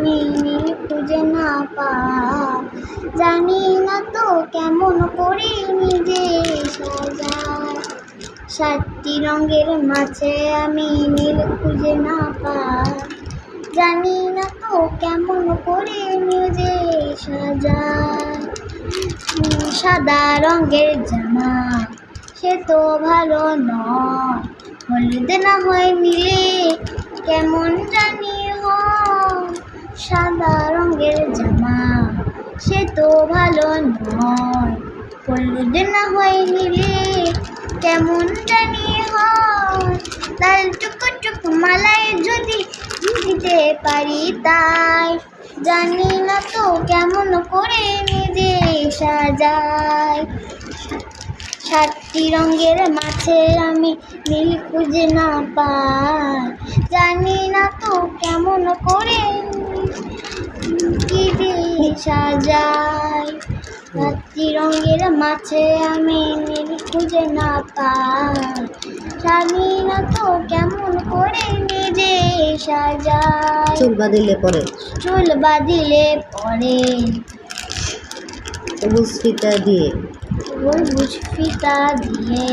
আমি নীল খুঁজে না পাই। জানি না তো কেমন করে নিজে সাজাই। 7টি রঙের মাঝে আমি নীল খুঁজে না পাই। জানি না তো কেমন করে নিজে সাজাই। সাদা রঙের জামা সে তো ভালো নয়, হলুদ না হয় মিলে কেমন জানি হয়। সাদা রঙের জামা সে তো ভালো নয়, হলুদ না হয় মিলে কেমন জানি হয়। লাল টুকটুক মালায় যদি দিতে পারি তাই। জানি না তো কেমন করে নিজে সাজাই। 7টি রঙের মাঝে আমি নীল খুঁজে না পাই। জানি না তো কেমন করে নিজে সাজাই। 7টি রঙের মাঝে আমি নীল খুঁজে না পাই। জানি না তো কেমন করে নিজে সাজাই। চুল বাঁধিলে পরে সবুজ ফিতা দিয়ে